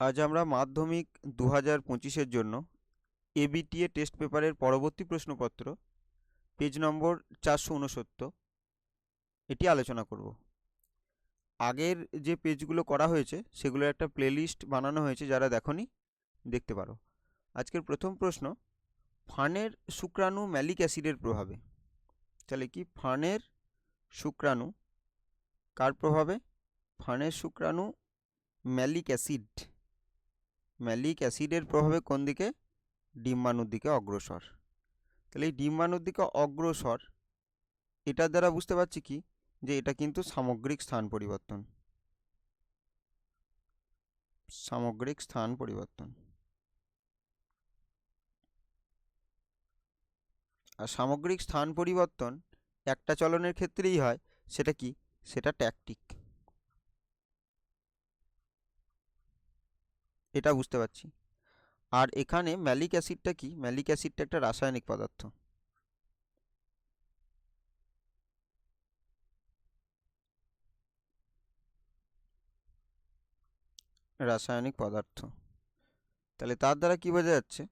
আজ আমরা মাধ্যমিক 2025-এর জন্য এবিটিএ টেস্ট পেপারের পরবর্তী প্রশ্নপত্র পেজ নম্বর 469 এটি আলোচনা করব। আগের যে পেজগুলো করা হয়েছে সেগুলোর একটা প্লেলিস্ট বানানো হয়েছে, যারা দেখোনি দেখতে পারো। আজকের প্রথম প্রশ্ন, ফার্নের শুক্রাণু ম্যালিক অ্যাসিডের প্রভাবে। তাহলে কি ফার্নের শুক্রাণু কার প্রভাবে? ফার্নের শুক্রাণু ম্যালিক অ্যাসিডের প্রভাবে কোন দিকে? ডিম্বাণুর দিকে অগ্রসর। তাহলে এই ডিম্বাণুর দিকে অগ্রসর, এটার দ্বারা বুঝতে পারছি কি, যে এটা কিন্তু সামগ্রিক স্থান পরিবর্তন। আর সামগ্রিক স্থান পরিবর্তন একটা চলনের ক্ষেত্রেই হয়। সেটা কি? সেটা ট্যাকটিক। এটা বুঝতে পারছি। আর এখানে ম্যালিক অ্যাসিডটা কি? ম্যালিক অ্যাসিডটা একটা রাসায়নিক পদার্থ। তাহলে তার দ্বারা কি বোঝা যাচ্ছে?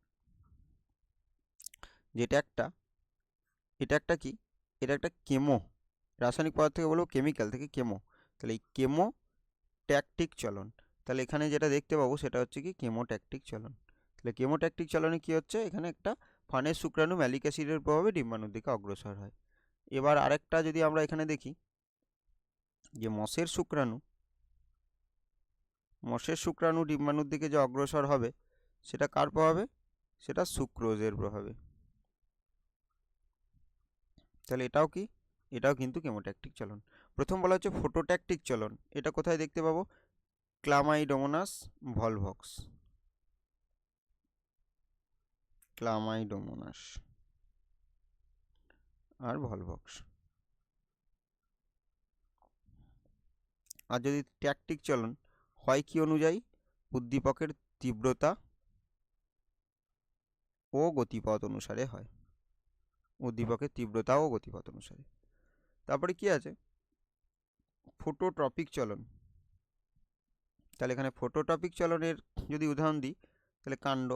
যে এটা একটা কি? এটা একটা কেমো। রাসায়নিক পদার্থ থেকে বলবো কেমিক্যাল থেকে কেমো। তাহলে এই কেমো ট্যাকটিক চলন। তাহলে এখানে যেটা দেখতে পাবো সেটা হচ্ছে কি কেমোট্যাকটিক চলন। তাহলে কেমোট্যাকটিক চলনে কি হচ্ছে? এখানে একটা ফার্নের শুক্রাণু ম্যালিক অ্যাসিডের প্রভাবে ডিম্বাণুর দিকে অগ্রসর হয়। এবার আরেকটা যদি আমরা এখানে দেখি, যে মশের শুক্রাণু ডিম্বাণুর দিকে যে অগ্রসর হবে, সেটা কার প্রভাবে? সেটা সুক্রোজের প্রভাবে। তাহলে এটাও কিন্তু কেমোট্যাকটিক চলন। প্রথম বলা হচ্ছে ফটোট্যাকটিক চলন। এটা কোথায় দেখতে পাবো? ক্লামাইডোমোনাস আর ভলভক্স। আর যদি ট্যাকটিক চলন হয় কি অনুযায়ী? উদ্দীপকের তীব্রতা ও গতিপথ অনুসারে হয়। তারপরে কি আছে? ফোটোট্রপিক চলন। তাহলে এখানে ফোটোট্রপিক চলনের যদি উদাহরণ দিই, তাহলে কাণ্ড,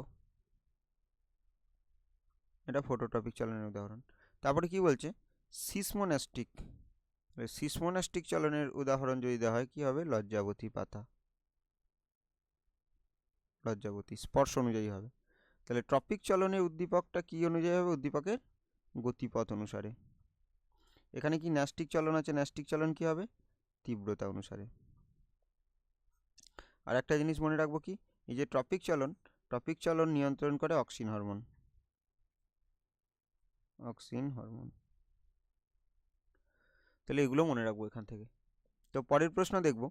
এটা ফোটোট্রপিক চলনের উদাহরণ। তারপরে কি বলছে? সিসমোনাস্টিক চলনের উদাহরণ যদি দেওয়া হয়, কি হবে? লজ্জাবতী স্পর্শ অনুযায়ী হবে। তাহলে ট্রপিক চলনের উদ্দীপকটা কি অনুযায়ী হবে? উদ্দীপকের গতিপথ অনুসারে। এখানে কি ন্যাস্টিক চলন আছে? ন্যাস্টিক চলন কি হবে? তীব্রতা অনুসারে। আর একটা জিনিস মনে রাখবো কি, এই যে ট্রপিক চলন নিয়ন্ত্রণ করে অক্সিন হরমোন। তাহলে এগুলো মনে রাখবো এখান থেকে। তো পরের প্রশ্ন দেখব,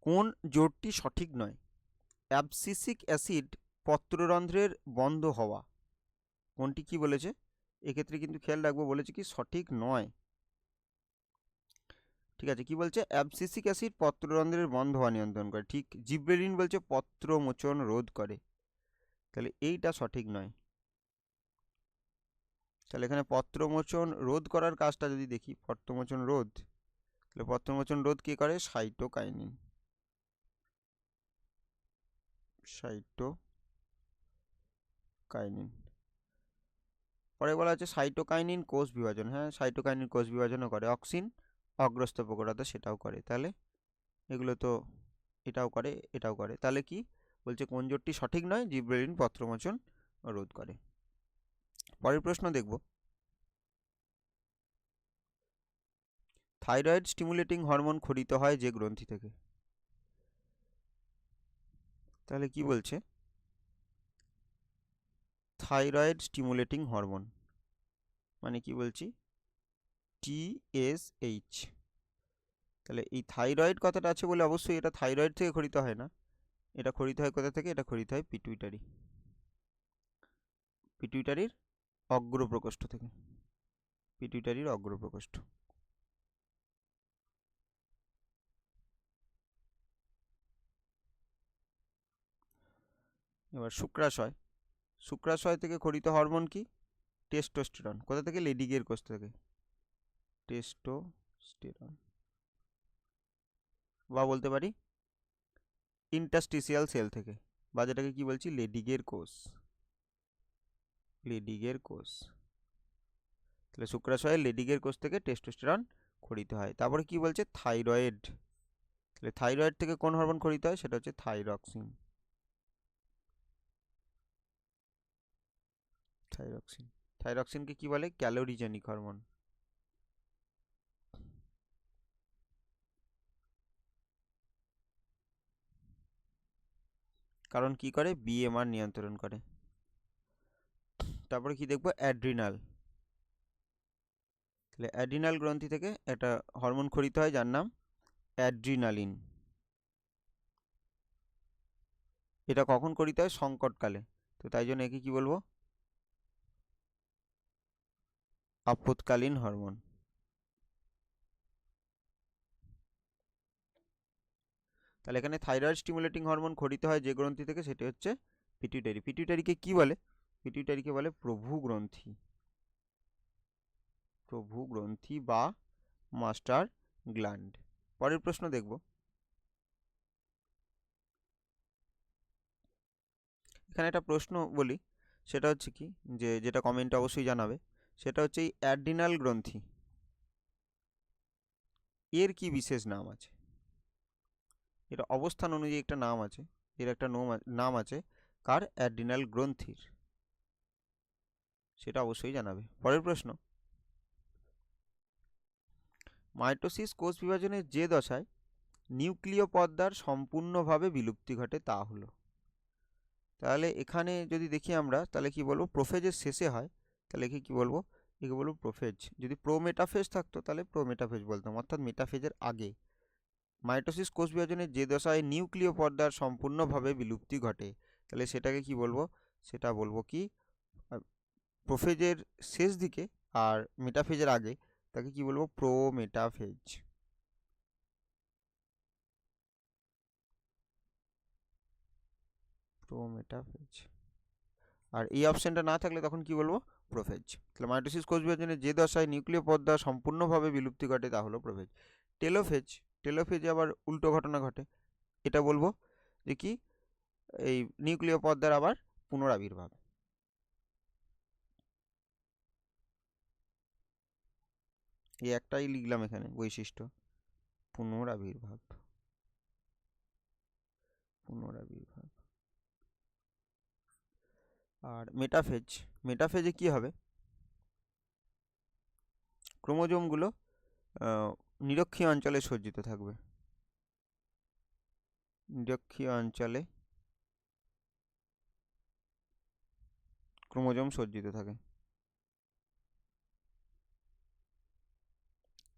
কোন জোটটি সঠিক নয়? অ্যাবসিসিক অ্যাসিড পত্ররন্ধ্রের বন্ধ হওয়া, কোনটি কি বলেছে? এক্ষেত্রে কিন্তু খেয়াল রাখবো, বলেছে কি সঠিক নয়। ঠিক আছে, কি বলছে? অ্যাবসিসিক অ্যাসিড পত্ররন্ধ্রের বন্ধ হওয়া নিয়ন্ত্রণ করে। ঠিক। জিব্রেলিন বলছে পত্র মোচন রোধ করে। তাহলে এইটা সঠিক নয়। তাহলে এখানে পত্রমোচন রোধ করার কাজটা যদি দেখি, পত্রমোচন রোধ, তাহলে পত্রমোচন রোধ কে করে? সাইটোকাইনিন। পরে বলা আছে সাইটোকাইনিন কোষ বিভাজন। হ্যাঁ, সাইটোকাইনিন কোষ বিভাজনও করে। অক্সিন অগ্রস্ত প্রকোষ্ঠ সেটাও করে। তাহলে এগুলো তো এটাও করে। তাহলে কি বলছে? কোন জোটটি সঠিক নয়? জিব্রেলিন পত্রমোচন রোধ করে। পরের প্রশ্ন দেখব, থাইরয়েড স্টিমুলেটিং হরমোন খরিত হয় যে গ্রন্থি থেকে। তাহলে কি বলছে? থাইরয়েড স্টিমুলেটিং হরমোন মানে কি বলছি? TSH। তাহলে এই থাইরয়েড কথাটা আছে বলে অবশ্যই এটা থাইরয়েড থেকে খরিত হয় না। এটা খরিত হয় কোথা থেকে? এটা খরিত হয় পিটুইটারির অগ্রপ্রকোষ্ঠ থেকে। এবার শুক্রাশয় থেকে খরিত হরমোন কি? টেস্টোস্টেরন। কোথা থেকে? লেডিগের কোষ থেকে টেস্টোস্টেরন। বা বলতে পারি ইন্টারস্টিসিয়াল সেল থেকে, বা যেটাকে কি বলছি লেডিগের কোষ। লেডিগের কোষ, তাহলে শুক্রাশয়ের লেডিগের কোষ থেকে টেস্টোস্টেরন খরিত হয়। তারপরে কি বলছে থাইরয়েড, তাহলে থাইরয়েড থেকে কোন হরমোন খরিত হয়, সেটা হচ্ছে থাইরক্সিন। থাইরক্সিন, থাইরক্সিনকে কি বলে ক্যালোরিজেনিক হরমোন। কারণ কি করে বিএমআর নিয়ন্ত্রণ করে। তারপরে কি দেখবো অ্যাড্রিনাল, তাহলে অ্যাড্রিনাল গ্রন্থি থেকে একটা হরমোন খরিত হয় যার নাম অ্যাড্রিনালিন। এটা কখন খরিত হয়, সংকটকালে, তো তাই জন্য একে কি বলবো আপদকালীন হরমোন। তাহলে এখানে থাইরয়েড স্টিমুলেটিং হরমোন খরিত হয় যে গ্রন্থি থেকে, সেটি হচ্ছে পিটুইটারি। পিটুইটারিকে কি বলে, পিটুইটারিকে বলে প্রভু গ্রন্থি। প্রভু গ্রন্থি বা মাস্টার গ্ল্যান্ড। পরের প্রশ্ন দেখব, এখানে একটা প্রশ্ন বলি, সেটা হচ্ছে কি যে যেটা কমেন্টে অবশ্যই জানাবে, সেটা হচ্ছে এই অ্যাড্রিনাল গ্রন্থি এর কি বিশেষ নাম আছে। এটা অবস্থান অনুযায়ী একটা নাম আছে, এর একটা নাম আছে, কার, অ্যাড্রিনাল গ্রন্থির, সেটা অবশ্যই জানাবে। পরের প্রশ্ন, মাইটোসিস কোষ বিভাজনের যে দশায় নিউক্লিয় পর্দার সম্পূর্ণভাবে বিলুপ্তি ঘটে তা হলো। তাহলে এখানে যদি দেখি আমরা, তাহলে কি বলবো প্রোফেজের শেষে হয়, তাহলে একে কি বলবো, একে বলবো প্রোফেজ। যদি প্রোমেটাফেজ থাকতো তাহলে প্রোমেটাফেজ বলতাম, অর্থাৎ মেটাফেজের আগে। মাইটোসিস কোষ বিভাজনের যে দশায় নিউক্লিয় পর্দার সম্পূর্ণভাবে বিলুপ্তি ঘটে, তাহলে সেটাকে কি বলবো, সেটা বলবো কি প্রোফেজের শেষ দিকে, আর মেটাফেজের আগে, তাকে কি বলবো প্রোমেটাফেজ। প্রোমেটাফেজ। আর এই অপশনটা না থাকলে তখন কি বলবো প্রোফেজ। তাহলে মাইটোসিস কোষ বিভাজনের যে দশায় নিউক্লিয় পর্দা সম্পূর্ণভাবে বিলুপ্তি ঘটে তা হলো প্রোফেজ। টেলোফেজ, টেলোফেজে আবার উল্টো ঘটনা ঘটে, এটা বলবো যে কি এই নিউক্লিয় পর্দার আবার পুনরাবির্ভাব। এই একটাই লিখলাম এখানে বৈশিষ্ট্য, পুনরাবির্ভাব। পুনরাবির্ভাব। আর মেটাফেজ, মেটাফেজে কি হবে, ক্রোমোজোমগুলো নিরক্ষীয় অঞ্চলে সজ্জিত থাকবে, নিরক্ষীয় অঞ্চলে ক্রোমোজোম সজ্জিত থাকে,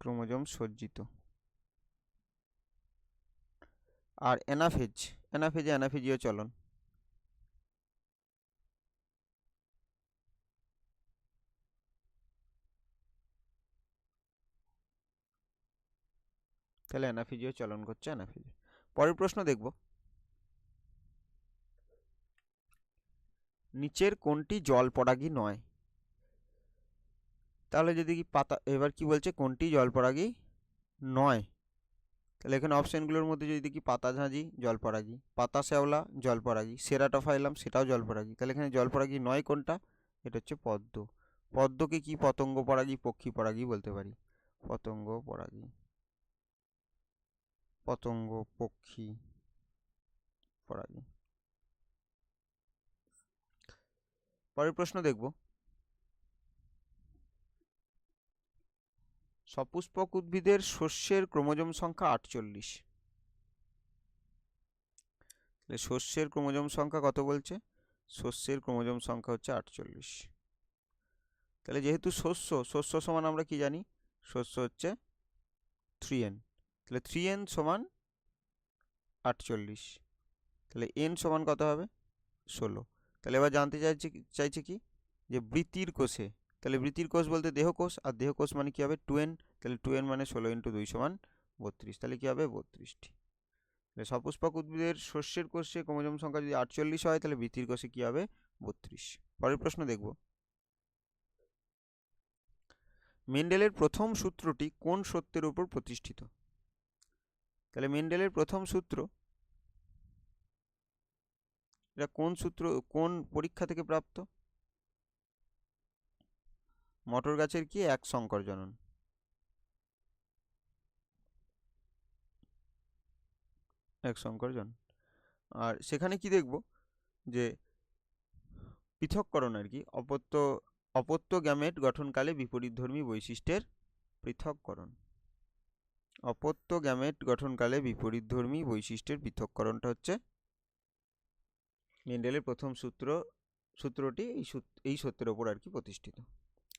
ক্রোমোজোম সজ্জিত। আর অ্যানাফেজ, অ্যানাফেজে অ্যানাফেজীয় চলন, তাহলে অ্যানাফেজীয় চলন করছে অ্যানাফেজে। পরের প্রশ্ন দেখব, নিচের কোনটি জল পরাগী নয়। তাহলে যদি কি পাতা, এবার কি বলছে কোনটি জল পরাগী নয়, তাহলে এখানে অপশানগুলোর মধ্যে যদি দেখি পাতাঝাঁঝি জলপরাগী, পাতা শ্যাওলা জলপরাগী, সেরাটোফাইলাম সেটাও জলপরাগী, তাহলে এখানে জলপরাগী নয় কোনটা, এটা হচ্ছে পদ্ম। পদ্মকে কি পতঙ্গ পরাগী পক্ষী পরাগী বলতে পারি, পতঙ্গ পরাগী, পতঙ্গ পক্ষী পরাগী। পরের প্রশ্ন দেখব, সপুষ্পক উদ্ভিদের শস্যের ক্রোমোজোম সংখ্যা 48, শস্যের ক্রোমোজোম সংখ্যা কত বলছে, শস্যের ক্রোমোজোম সংখ্যা হচ্ছে 48। তাহলে যেহেতু শস্য, শস্য সমান আমরা কি জানি, শস্য হচ্ছে 3n, তাহলে 3n সমান 48, তাহলে n সমান কত হবে 16। তাহলে এবার জানতে চাইছে কি যে বৃত্তির কোষে, তাহলে বৃত্তির কোষ বলতে দেহকোষ, আর দেহকোষ মানে কি হবে 2n, তাহলে 2n মানে 16 × 2 সমান 32, তাহলে কি হবে 32টি। তাহলে সপুষ্পক উদ্ভিদের শস্যের কোষে ক্রোমোজোম সংখ্যা যদি 48 হয়, তাহলে বৃত্তির কোষে কি হবে 32। পরের প্রশ্ন দেখব, মেন্ডেলের প্রথম সূত্রটি কোন সত্যের উপর প্রতিষ্ঠিত। তাহলে মেন্ডেলের প্রথম সূত্র, এটা কোন সূত্র, কোন পরীক্ষা থেকে প্রাপ্ত? মটর গাছের কি এক সংকর জনন। এক সংকর জনন। আর সেখানে কি দেখব যে পৃথককরণ আর কি, অপত্য গ্যামেট গঠনকালে বিপরীতধর্মী বৈশিষ্ট্যের পৃথককরণ। অপত্য গ্যামেট গঠনকালে বিপরীতধর্মী বৈশিষ্ট্যের পৃথককরণটা হচ্ছে মেন্ডেলের প্রথম সূত্রটি এই সত্যের ওপর আর কি প্রতিষ্ঠিত।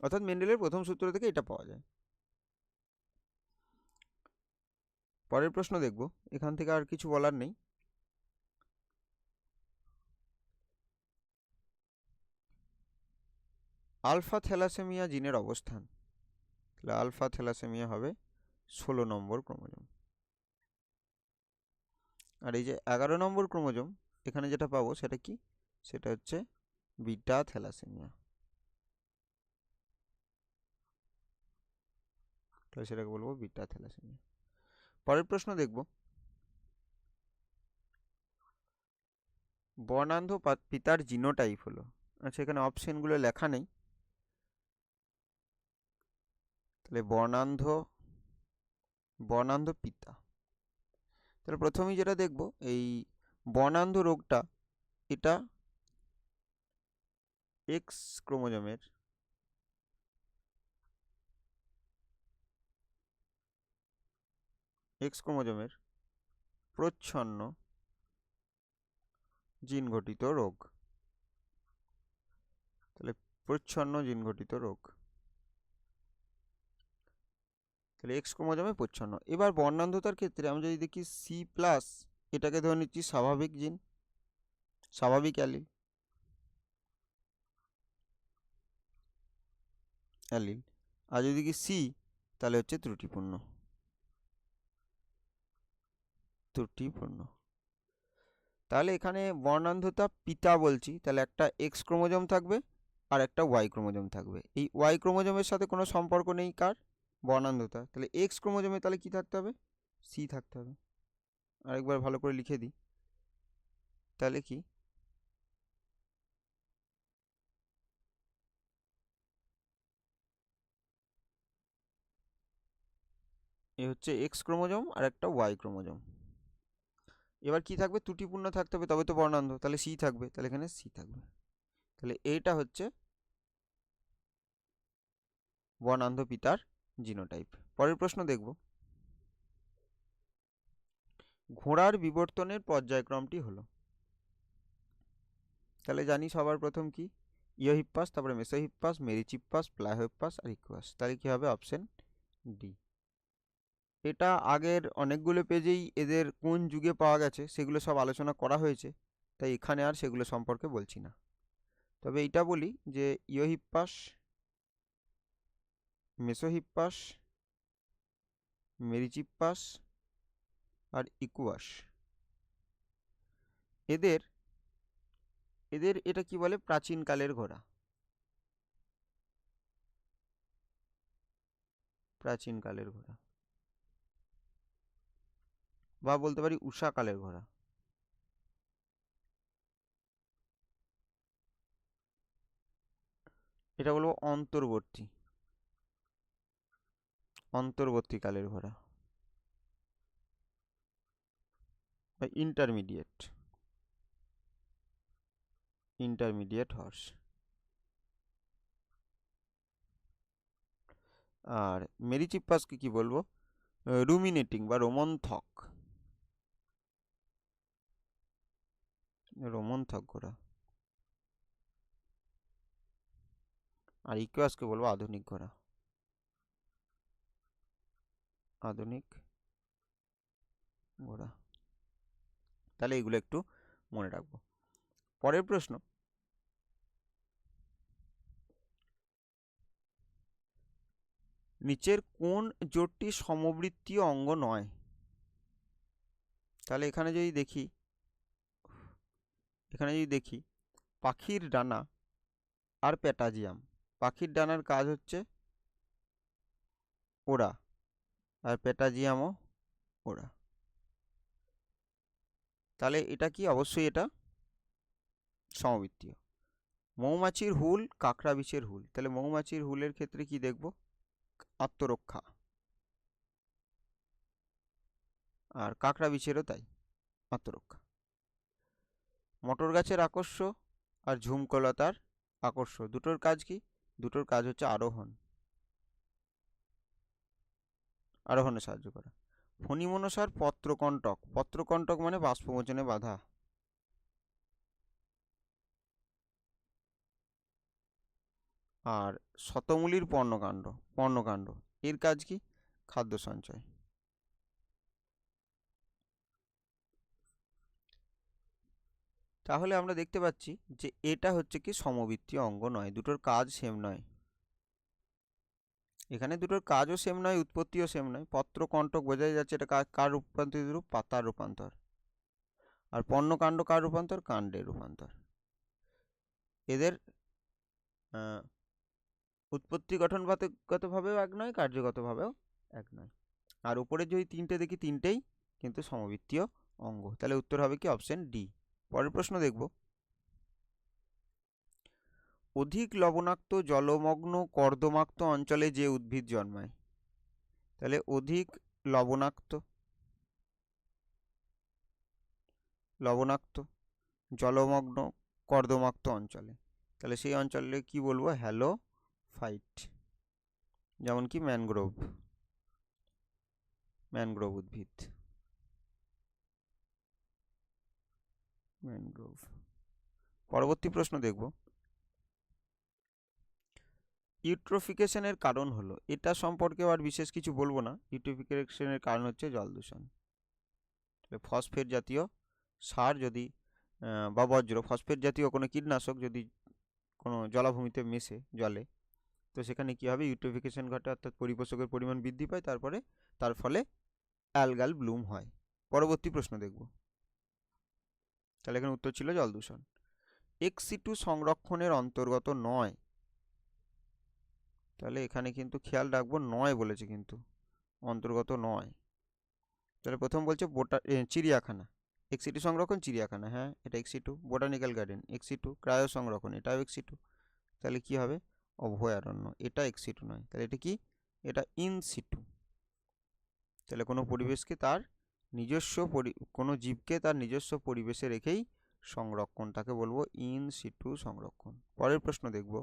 অর্থাৎ মেন্ডেলের প্রথম সূত্র থেকে এটা পাওয়া যায়। পরের প্রশ্ন দেখব, এখান থেকে আর কিছু বলার নেই। আলফা থ্যালাসেমিয়া জিনের অবস্থান, তাহলে আলফা থ্যালাসেমিয়া হবে 16 নম্বর ক্রোমোজোম। আর এই যে 11 নম্বর ক্রোমোজোম এখানে যেটা পাবো সেটা কি, সেটা হচ্ছে বিটা থ্যালাসেমিয়া। তাহলে সেটাকে বলবো বিটা থ্যালাসেমিয়া। পরের প্রশ্ন দেখব, বর্ণান্ধ পিতার জিনোটাইপ হলো। আচ্ছা, এখানে অপশনগুলো লেখা নেই। তাহলে বর্ণান্ধ পিতা, তাহলে প্রথমেই যেটা দেখব, এই বর্ণান্ধ রোগটা এটা এক্স ক্রোমোজোমের প্রচ্ছন্ন জিন ঘটিত রোগ। তাহলে প্রচ্ছন্ন জিন ঘটিত রোগ, তাহলে এক্স ক্রোমোজোমে প্রচ্ছন্ন। এবার বর্ণান্ধতার ক্ষেত্রে আমরা যদি দেখি সি প্লাস, এটাকে ধরে নিচ্ছি স্বাভাবিক জিন, স্বাভাবিক অ্যালিল। আর যদি দেখি সি, তাহলে হচ্ছে ত্রুটিপূর্ণ। তাহলে এখানে বর্ণান্ধতা পিতা বলছি, তাহলে একটা এক্স ক্রোমোজোম থাকবে আর একটা ওয়াই ক্রোমোজোম থাকবে। এই ওয়াই ক্রোমোজোমের সাথে কোনো সম্পর্ক নেই কার, বর্ণান্ধতা। তাহলে এক্স ক্রোমোজোমে তাহলে কি থাকতে হবে, সি থাকতে হবে। আরেকবার ভালো করে লিখে দিই, তাহলে কি, এ হচ্ছে এক্স ক্রোমোজোম আর একটা ওয়াই ক্রোমোজোম। এবার কি থাকবে, ত্রুটিপূর্ণ থাকতে হবে, তবে তো বর্ণান্ধ, তাহলে সি থাকবে, তাহলে এখানে সি থাকবে। তাহলে এইটা হচ্ছে বর্ণান্ধ পিতার জিনোটাইপ। পরের প্রশ্ন দেখব, ঘোড়ার বিবর্তনের পর্যায়ক্রমটি হলো। তাহলে জানি সবার প্রথম কি, ইওহিপ্পাস, তারপরে মেসোহিপ্পাস, মেরিচিপ্পাস, প্লাইওহিপ্পাস আর ইকুয়াস। তাহলে কি হবে, অপশন ডি। এটা আগের অনেকগুলো পেজেই এদের কোন যুগে পাওয়া গেছে সেগুলো সব আলোচনা করা হয়েছে, তাই এখানে আর সেগুলো সম্পর্কে বলছি না। তবে এইটা বলি যে ইওহিপ্পাস, মেসোহিপ্পাস, মেরিচিপ্পাস আর ইকুয়াস, এদের এদের এটা কি বলে, প্রাচীনকালের ঘোড়া। প্রাচীনকালের ঘোড়া, বা বলতে পারি উষাকালের ঘোড়া। এটা বলবো অন্তর্বর্তীকালের ঘোড়া বা ইন্টারমিডিয়েট হর্স। আর মেরিচিপ্পাসকে কি বলবো, রুমিনেটিং বা রোমন্থক ঘোড়া। আর ইকুয়াসকে বলবো আধুনিক ঘোড়া, আধুনিক ঘোড়া। তাহলে এগুলো একটু মনে রাখবো। পরের প্রশ্ন, নিচের কোন জোটটি সমবৃত্তীয় অঙ্গ নয়? তাহলে এখানে যদি দেখি পাখির ডানা আর প্যাটাজিয়াম। পাখির ডানার কাজ হচ্ছে ওড়া, আর প্যাটাজিয়ামও ওড়া। তাহলে এটা কি? অবশ্যই এটা সমবৃত্তীয়। মৌমাছির হুল, কাঁকড়া বিছের হুল, তাহলে মৌমাছির হুলের ক্ষেত্রে কি দেখব? আত্মরক্ষা। আর কাঁকড়া বিছেরও তাই, আত্মরক্ষা। মটর গাছের আকর্ষ আর ঝুমকলতার আকর্ষ, দুটোর কাজ কি? দুটোর কাজ হচ্ছে আরোহণ, আরোহণে সাহায্য করা। ফণিমনসার পত্রকণ্টক, পত্রকণ্টক মানে বাষ্পমোচনে বাধা। আর শতমূলীর পর্ণকাণ্ড, পর্ণকাণ্ড এর কাজ কি? খাদ্য সঞ্চয়। তাহলে আমরা দেখতে পাচ্ছি যে এটা হচ্ছে কি সমবৃত্তীয় অঙ্গ নয়, দুটোর কাজ সেম নয়। এখানে দুটোর কাজও সেম নয়, উৎপত্তিও সেম নয়। পত্রকণ্টক বোঝাই যাচ্ছে এটা কার রূপান্তরিত রূপ? পাতার রূপান্তর। আর পর্ণকাণ্ড কার রূপান্তর? কাণ্ডের রূপান্তর। এদের উৎপত্তি গঠনগতভাবেও এক নয়, কার্যগতভাবেও এক নয়। আর উপরে যদি তিনটে দেখি, তিনটেই কিন্তু সমবৃত্তীয় অঙ্গ। তাহলে উত্তর হবে কি? Option D. পরের প্রশ্ন দেখব। অধিক লবণাক্ত জলমগ্ন কর্দমাক্ত অঞ্চলে যে উদ্ভিদ জন্মায়, তাহলে অধিক লবণাক্ত, লবণাক্ত জলমগ্ন কর্দমাক্ত অঞ্চলে, তাহলে সেই অঞ্চলে কি বলবো? হ্যালোফাইট। যেমন কি ম্যানগ্রোভ, ম্যানগ্রোভ উদ্ভিদ, ম্যানগ্রোভ। পরবর্তী প্রশ্ন দেখব। ইউট্রোফিকেশনের কারণ হলো, এটা সম্পর্কেও আর বিশেষ কিছু বলবো না। ইউট্রোফিকেশনের কারণ হচ্ছে জল দূষণ। ফসফেট জাতীয় সার যদি বা বজ্র, ফসফেট জাতীয় কোনো কীটনাশক যদি কোনো জলাভূমিতে মেশে জলে, তো সেখানে কি হবে? ইউট্রোফিকেশন ঘটে, অর্থাৎ পরিপোষকের পরিমাণ বৃদ্ধি পায়, তার ফলে অ্যালগাল ব্লুম হয়। পরবর্তী প্রশ্ন দেখব। তাহলে এখানে উত্তর ছিল জল দূষণ। এক্সি2 সংরক্ষণের অন্তর্গত নয়, তাহলে এখানে কিন্তু খেয়াল রাখবো, নয় বলেছে কিন্তু, অন্তর্গত নয়। তাহলে প্রথম বলছে চিড়িয়াখানা, এক্সি2 সংরক্ষণ চিড়িয়াখানা, হ্যাঁ এটা এক্সি2। বোটানিক্যাল গার্ডেন এক্সি2। ক্রায়ো সংরক্ষণ এটাও এক্সি2। তাহলে কি হবে? অভয়ারণ্য, এটা এক্সি2 নয়। তাহলে এটা কি? এটা ইনসিটু। তাহলে কোনো পরিবেশকে তার নিজস্ব কোনো জীবকে তার নিজস্ব পরিবেশে রেখেই সংরক্ষণ, তাকে বলবো ইনসিটু সংরক্ষণ। পরের প্রশ্ন দেখব।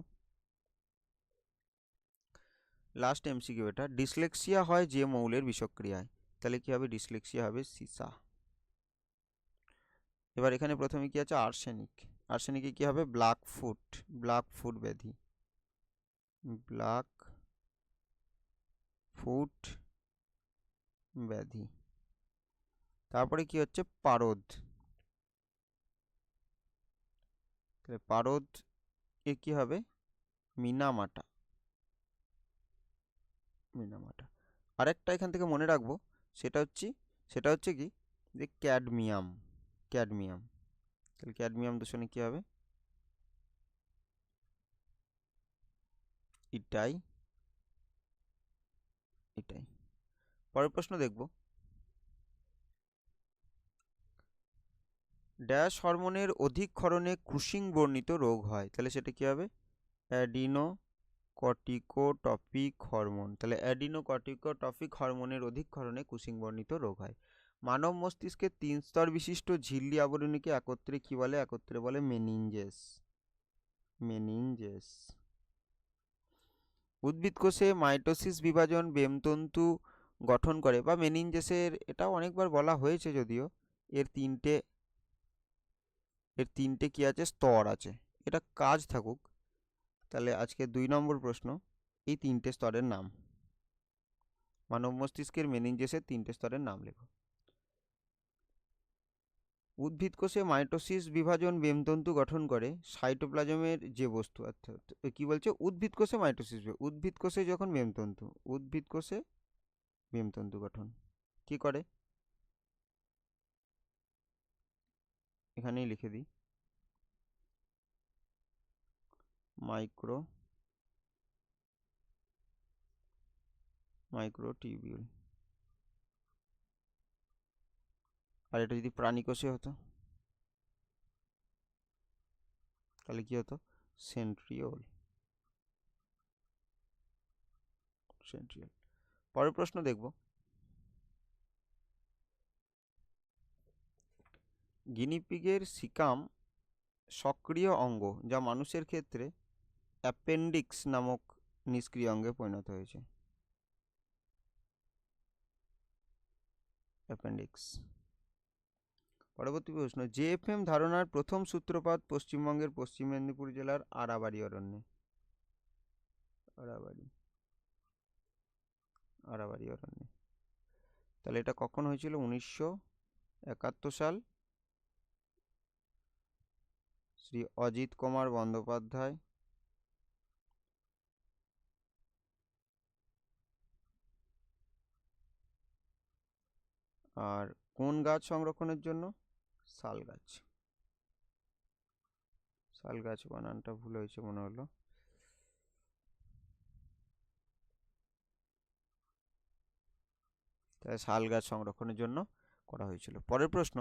লাস্ট এমসিকিউ এটা। ডিসলেক্সিয়া হয় যে মৌলের বিষক্রিয়ায়, তাহলে কি হবে? ডিসলেক্সিয়া হবে সীসা। এবার এখানে প্রথমে কি আছে? আর্সেনিক। আর্সেনিকে কি হবে? ব্ল্যাক ফুট, ব্ল্যাক ফুট ব্যাধি, ব্ল্যাক ফুট ব্যাধি। তারপরে কি হচ্ছে? পারদ। তাহলে পারদ এ কি হবে? মিনামাটা, মিনামাটা। আরেকটা এখান থেকে মনে রাখবো, সেটা হচ্ছে কি? যে ক্যাডমিয়াম, ক্যাডমিয়াম। তাহলে ক্যাডমিয়াম দূষণে কি হবে? এটাই, এটাই। পরের প্রশ্ন দেখব। ড্যাশ হরমোনের অধিক ক্ষরণে কুশিং বর্ণিত রোগ হয়, তাহলে সেটা কি হবে? Adreno corticotropic hormone. তাহলে অ্যাডিনো কর্টিকোটপিক হরমোনের অধিক ক্ষরণে কুশিং বর্ণিত রোগ হয়। মানব মস্তিষ্কের 3 স্তর বিশিষ্ট ঝিল্লি আবরণীকে একত্রে কি বলে? একত্রে বলে মেনিনজেস, মেনিনজেস। উদ্ভিদ কোষে মাইটোসিস বিভাজন বেমতন্তু গঠন করে, বা মেনিনজেসের এটাও অনেকবার বলা হয়েছে যদিও। এর তিনটে কি আছে? স্তর আছে। এটা কাজ থাকুক। তাহলে আজকে 2 নম্বর প্রশ্ন, এই 3টে স্তরের নাম, মানব মস্তিষ্কের মেনিনজেসের 3টে স্তরের নাম লেখো। উদ্ভিদ কোষে মাইটোসিস বিভাজন বেমতন্তু গঠন করে সাইটোপ্লাজমের যে বস্তু, অর্থাৎ কি বলছে? উদ্ভিদ কোষে মাইটোসিস, উদ্ভিদ কোষে যখন বেমতন্তু, উদ্ভিদ কোষে বেমতন্তু গঠন কি করে? এখানেই লিখে দিই, মাইক্রোটিবিউল। আর এটা যদি প্রাণী কোষে হতো, তাহলে কি হতো? সেন্ট্রিওল। সেন্ট্রিওল। পরের প্রশ্ন দেখব, গিনিপিগের সিকাম সক্রিয় অঙ্গ যা মানুষের ক্ষেত্রে অ্যাপেন্ডিক্স নামক নিষ্ক্রিয় অঙ্গে পরিণত হয়েছে। অ্যাপেন্ডিক্স। পরবর্তী প্রশ্ন, জেএফএম ধারণার প্রথম সূত্রপাত পশ্চিমবঙ্গের পশ্চিম মেদিনীপুর জেলার আরাবাড়ি অরণ্যে। আরাবাড়ি অরণ্যে। তাহলে এটা কখন হয়েছিল? 1971 সাল। শ্রী অজিত কুমার বন্দ্যোপাধ্যায় আর কোন গাছ সংরক্ষণের জন্য? শাল গাছ। শাল গাছ, বানানটা ভুল হয়েছে মনে হলো। তাই শাল গাছ সংরক্ষণের জন্য করা হয়েছিল। পরের প্রশ্ন,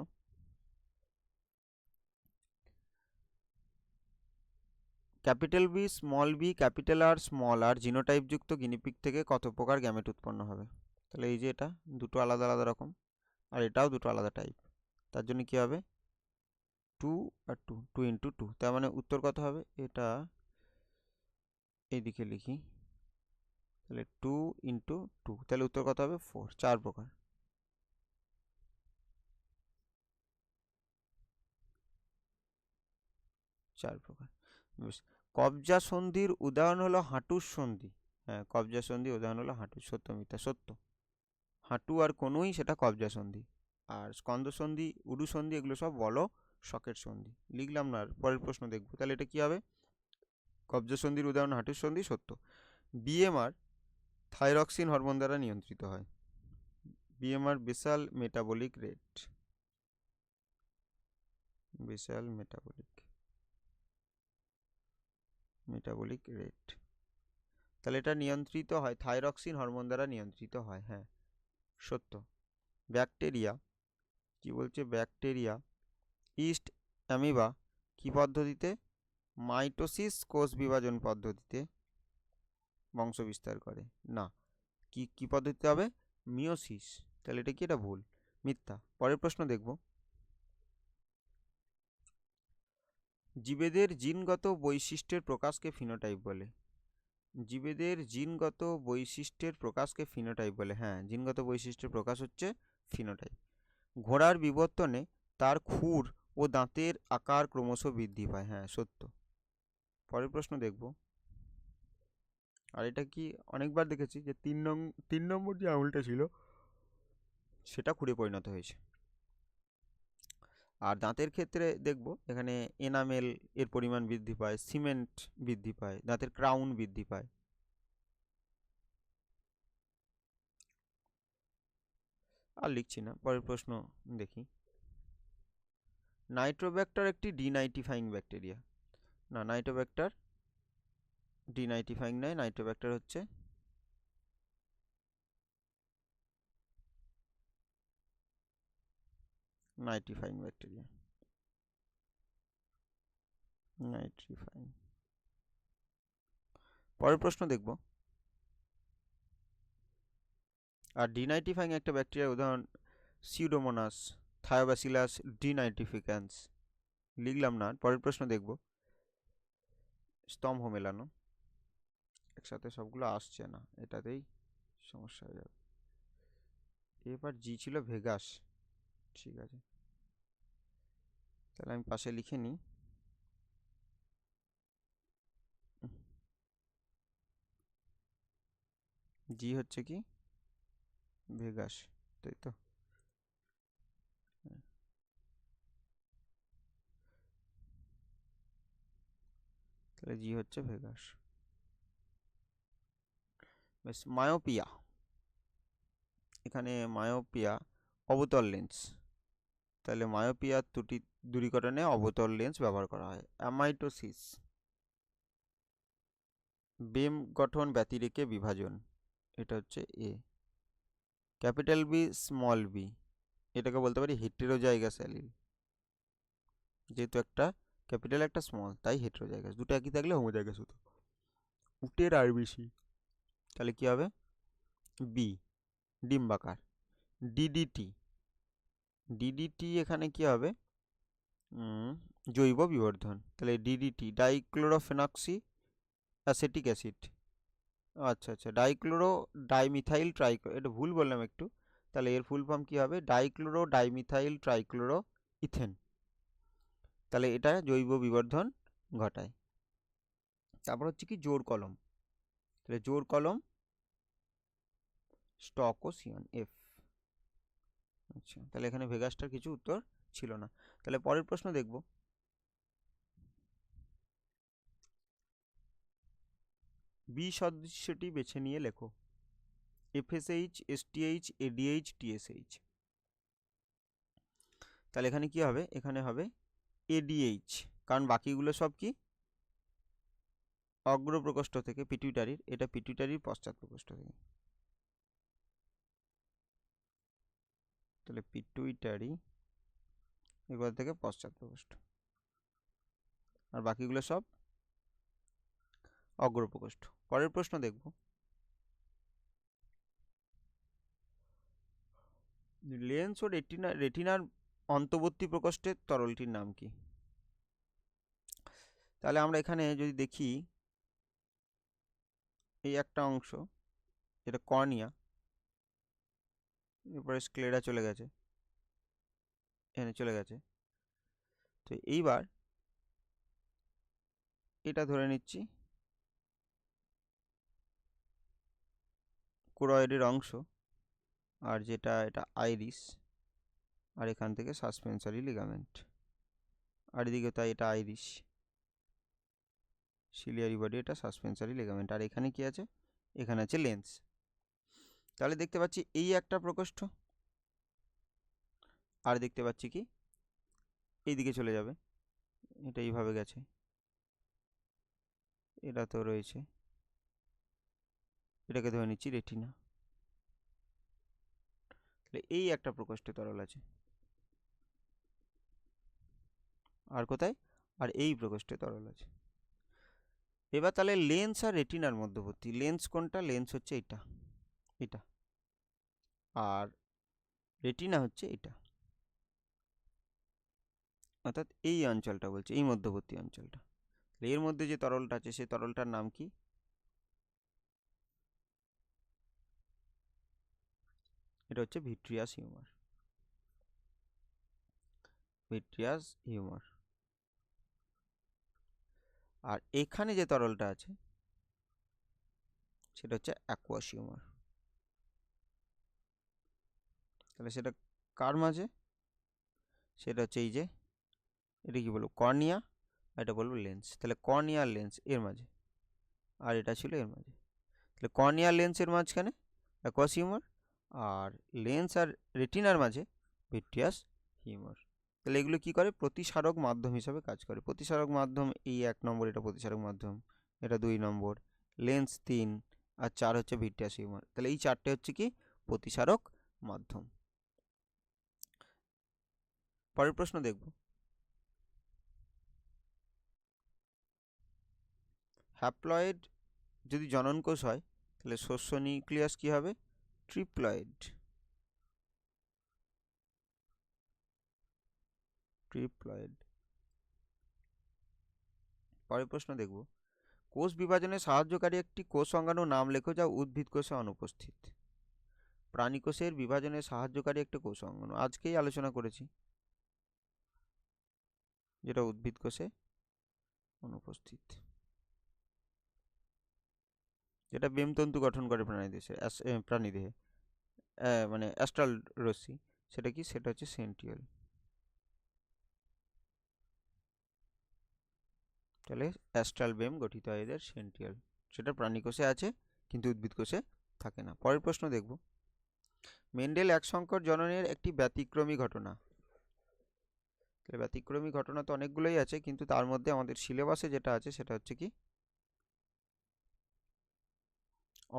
capital B, small b, capital R, small r genotype যুক্ত গিনিপিগ থেকে কত প্রকার গ্যামেট উৎপন্ন হবে? তাহলে এই যে এটা দুটো আলাদা আলাদা রকম, আর এটাও দুটো আলাদা টাইপ, তার জন্য কি হবে? 2 আর 2, 2 ইন্টু 2, তার মানে উত্তর কত হবে? এটা এইদিকে লিখি, তাহলে 2 ইন্টু 2, তাহলে উত্তর কত হবে? 4, 4 প্রকার। বেশ। কবজা সন্ধির উদাহরণ হলো হাঁটুর সন্ধি। হ্যাঁ, কবজা সন্ধির উদাহরণ হলো হাঁটু। সত্য মিথ্যা? সত্য। হাঁটু আর কোনোই সেটা কবজা সন্ধি। আর স্কন্দ সন্ধি, উরু সন্ধি এগুলো সব বলো শকের সন্ধি। লিখলাম না, আর পরের প্রশ্ন দেখবো। তাহলে এটা কি হবে? কবজা সন্ধির উদাহরণ হাঁটুর সন্ধি, সত্য। বিএমআর থাইরক্সিন হরমোন দ্বারা নিয়ন্ত্রিত হয়। BMR basal metabolic rate. Basal metabolic rate. তাহলে এটা নিয়ন্ত্রিত হয় থাইরক্সিন হরমোন দ্বারা নিয়ন্ত্রিত হয়। হ্যাঁ, সত্য। ব্যাকটেরিয়া, কি বলছে? ব্যাকটেরিয়া, ইস্ট, অ্যামিবা কি পদ্ধতিতে? মাইটোসিস, কোষ বিভাজন পদ্ধতিতে বংশ বিস্তার করে। না, কি কি পদ্ধতিতে হবে? মিওসিস। তাহলে এটা কি? এটা ভুল, মিথ্যা। পরের প্রশ্ন দেখব, জীবেদের জিনগত বৈশিষ্ট্যের প্রকাশকে ফিনোটাইপ বলে। জীবেদের জিনগত বৈশিষ্ট্যের প্রকাশকে ফিনোটাইপ বলে। হ্যাঁ, জিনগত বৈশিষ্ট্যের প্রকাশ হচ্ছে ফিনোটাইপ। ঘোড়ার বিবর্তনে তার খুর ও দাঁতের আকার ক্রমশ বৃদ্ধি পায়। হ্যাঁ, সত্য। পরের প্রশ্ন দেখব, আর এটা কি অনেকবার দেখেছি যে 3 নম্বর যে আঙুলটা ছিল সেটা খুঁড়ে পরিণত হয়েছে। আর দাঁতের ক্ষেত্রে দেখব এখানে এনামেল এর পরিমাণ বৃদ্ধি পায়, সিমেন্ট বৃদ্ধি পায়, দাঁতের ক্রাউন বৃদ্ধি পায়। আর লিখছি না, পরের প্রশ্ন দেখি। নাইট্রোব্যাক্টার একটি ডিনাইট্রিফাইং ব্যাকটেরিয়া। না, নাইট্রোব্যাক্টার ডিনাইট্রিফাইং নয়, নাইট্রোব্যাক্টার হচ্ছে নাইট্রিফাইং ব্যাকটেরিয়া। নাইট্রিফাইং। পরের প্রশ্ন দেখব, আর ডিনাইট্রিফাইং একটা ব্যাকটেরিয়ার উদাহরণ সিউডোমোনাস থায়োব্যাসিলাস ডিনাইট্রিফিক্যান্স। লিখলাম না, পরের প্রশ্ন দেখব, স্তম্ভ মেলানো। একসাথে সবগুলো আসছে না, এটাতেই সমস্যা হয়ে যাবে। এবার জি ছিল ভেগাস। ঠিক আছে, তাহলে আমি পাশে লিখে নিই। জি হচ্ছে কি? ভেগাস, তাই তো? তাহলে জি হচ্ছে ভেগাস। বেশ। মায়োপিয়া, এখানে মায়োপিয়া অবতল লেন্স। তাহলে মায়োপিয়ার ত্রুটি দূরীকরণে অবতল লেন্স ব্যবহার করা হয়। অ্যামাইটোসিস, বেম গঠন ব্যতিরেকে বিভাজন, এটা হচ্ছে এ। ক্যাপিটাল বি, স্মল বি, এটাকে বলতে পারি হেটেরোজাইগাস অ্যালিল, যেহেতু একটা ক্যাপিটাল একটা স্মল, তাই হেটেরোজাইগাস। দুটো একই থাকলে হোমোজাইগাস হতো। উটের আরবিসি, তাহলে কি হবে? বি, ডিম্বাকার। ডিডিটি, ডিডিটি এখানে কি হবে? জৈব বিবর্ধন, তাহলে ডিডিটি ডাইক্লোরোফেনক্সি অ্যাসিটিক অ্যাসিড। আচ্ছা আচ্ছা, ডাইক্লোরো ডাইমিথাইল ট্রাইক্লো, এটা ভুল বললাম একটু, তাহলে এর ফুল ফর্ম কি হবে? Dichloro dimethyl trichloro ethane. তাহলে এটা জৈব বিবর্ধন ঘটায়। তারপর হচ্ছে কি জোর কলম, তাহলে জোর কলম স্টকোসিয়ন এফ। আচ্ছা, তাহলে এখানে ভেগাসটার কিছু উত্তর ছিল না। তাহলে পরের প্রশ্ন দেখব। বি সদৃশ্যটি বেছে নিয়ে লেখো। FSH, STH, ADH, TSH. তাহলে এখানে কি হবে? এখানে হবে এডিএইচ, কারণ বাকিগুলো সব কি অগ্রপ্রকোষ্ঠ থেকে, পিটুইটারির, এটা পিটুইটারির পশ্চাৎ প্রকোষ্ঠ থেকে। তাহলে পিটুইটারি এগুলো থেকে পশ্চাৎ প্রকোষ্ঠ, আর বাকিগুলো সব অগ্রপ্রকোষ্ঠ। পরের প্রশ্ন দেখব। লেন্স ও রেটিনার অন্তর্বর্তী প্রকোষ্ঠের তরলটির নাম কি? তাহলে আমরা এখানে যদি দেখি, এই একটা অংশ, এটা কর্নিয়া, এরপরে স্ক্লেরা চলে গেছে, এখানে চলে গেছে। তো এইবার এটা ধরে নিচ্ছি কোরয়েডের অংশ, আর যেটা এটা আইরিস, আর এখান থেকে সাসপেন্সারি লিগামেন্ট, আর এদিকে তাই এটা আইরিস, সিলিয়ারি বডি, এটা সাসপেন্সারি লিগামেন্ট, আর এখানে কি আছে? এখানে আছে লেন্স। তাহলে দেখতে পাচ্ছি এই একটা প্রকোষ্ঠ, আর দেখতে পাচ্ছি কি এইদিকে চলে যাবে, এটা এইভাবে গেছে, এটা তো রয়েছে, এটাকে ধরে নিচ্ছি রেটিনা। তাহলে এই একটা প্রকোষ্ঠে তরল আছে, আর কোথায়? আর এই প্রকোষ্ঠে তরল আছে। এবার তাহলে লেন্স আর রেটিনার মধ্যবর্তী, লেন্স কোনটা? লেন্স হচ্ছে এটা, এটা, আর রেটিনা হচ্ছে এটা, অর্থাৎ এই অঞ্চলটা বলছে, এই মধ্যবর্তী অঞ্চলটা। এর মধ্যে যে তরলটা আছে সেই তরলটার নাম কি? এটা হচ্ছে ভিট্রিয়াস হিউমার, ভিট্রিয়াস হিউমার। আর এখানে যে তরলটা আছে সেটা হচ্ছে অ্যাকুয়াস হিউমার। তাহলে সেটা কার মাঝে? সেটা হচ্ছে এই যে, এটা কি বলবো? কর্নিয়া, আর এটা বলবো লেন্স। তাহলে কর্নিয়া আর লেন্স এর মাঝে, আর এটা ছিল এর মাঝে। তাহলে কর্নিয়া লেন্সের মাঝখানে অ্যাকুয়াস হিউমার, আর লেন্স আর রেটিনার মাঝে ভিট্রিয়াস হিউমার। তাহলে এগুলো কি করে? প্রতিসারক মাধ্যম হিসাবে কাজ করে। প্রতিসারক মাধ্যম এই 1 নম্বর, এটা প্রতিসারক মাধ্যম, এটা 2 নম্বর, লেন্স 3, আর 4 হচ্ছে ভিট্রিয়াস হিউমার। তাহলে এই 4টে হচ্ছে কি প্রতিসারক মাধ্যম। পরের প্রশ্ন দেখব। হ্যাপ্লয়েড যদি জননকোষ হয় তাহলে শস্য নিউক্লিয়াস কি হবে? Triploid, triploid. পরের প্রশ্ন দেখব। কোষ বিভাজনে সাহায্যকারী একটি কোষ অঙ্গাণুর নাম লেখো যা উদ্ভিদ কোষে অনুপস্থিত। প্রাণী কোষের বিভাজনে সাহায্যকারী একটি কোষ অঙ্গাণু আজকেই আলোচনা করেছি, যেটা উদ্ভিদ কোষে অনুপস্থিত, যেটা বেমতন্তু গঠন করে প্রাণীদেহে, মানে অ্যাস্ট্রাল রশ্মি। সেটা কি? সেটা হচ্ছে সেন্ট্রিওল। তাহলে অ্যাস্ট্রাল বেম গঠিত হয় এদের সেন্ট্রিওল, সেটা প্রাণী কোষে আছে কিন্তু উদ্ভিদ কোষে থাকে না। পরের প্রশ্ন দেখব। মেন্ডেল এক সংকর জননের একটি ব্যতিক্রমী ঘটনা। ব্যতিক্রমী ঘটনা তো অনেকগুলোই আছে, কিন্তু তার মধ্যে আমাদের সিলেবাসে যেটা আছে সেটা হচ্ছে কি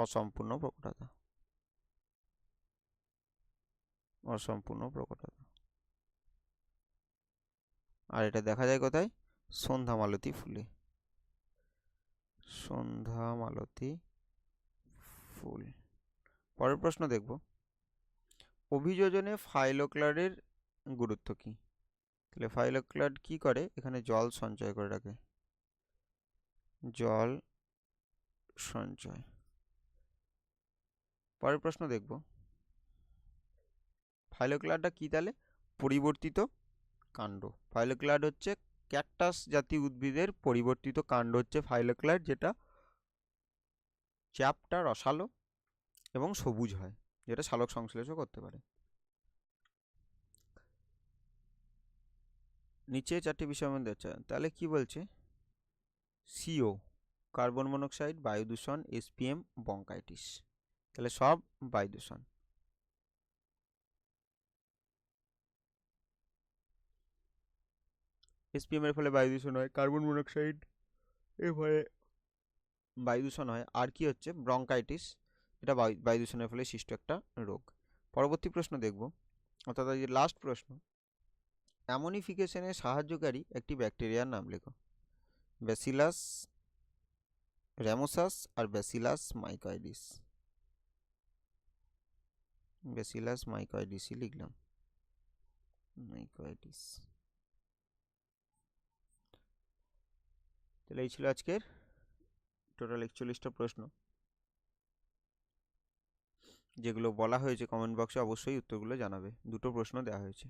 অসম্পূর্ণ প্রকটতা, অসম্পূর্ণ প্রকটতা। আর এটা দেখা যায় কোথায়? সন্ধ্যা মালতী ফুলে, সন্ধ্যা মালতী ফুল। পরের প্রশ্ন দেখব, অভিযোজনে ফাইলোক্লারের গুরুত্ব কি? তাহলে ফাইলোক্লার কি করে? এখানে জল সঞ্চয় করে রাখে, জল সঞ্চয়। পরের প্রশ্ন দেখব, ফাইলোক্লারটা কি তাহলে? পরিবর্তিত কাণ্ড। ফাইলোক্লার হচ্ছে ক্যাকটাস জাতীয় উদ্ভিদের পরিবর্তিত কাণ্ড হচ্ছে ফাইলোক্লার, যেটা চ্যাপ্টা রসালো এবং সবুজ হয়, যেটা সালোক সংশ্লেষও করতে পারে। নিচে চারটি বিষয়ের মধ্যে আছে, তাহলে কি বলছে? সিও, কার্বন মনোক্সাইড, বায়ু দূষণ, এসপিএম, ব্রঙ্কাইটিস। তাহলে সব বায়ু দূষণ। এসপিএম এর ফলে বায়ু দূষণ হয়, কার্বন মনোক্সাইড এর ফলে বায়ু দূষণ হয়, আর কি হচ্ছে? ব্রঙ্কাইটিস, এটা বায়ু দূষণের ফলে সৃষ্ট একটা রোগ। পরবর্তী প্রশ্ন দেখব, অর্থাৎ এই লাস্ট প্রশ্ন, অ্যামোনিফিকেশনে সাহায্যকারী একটি ব্যাকটেরিয়ার নাম লেখো। ব্যাসিলাস র্যামোসাস আর ব্যাসিলাস মাইকয়েডিস। ব্যাসিলাস মাইকয়েডিসই লিখলাম, মাইকয়েডিস। তাহলে এই ছিল আজকের টোটাল 41টা প্রশ্ন, যেগুলো বলা হয়েছে কমেন্ট বক্সে অবশ্যই উত্তরগুলো জানাবে। দুটো প্রশ্ন দেওয়া হয়েছে।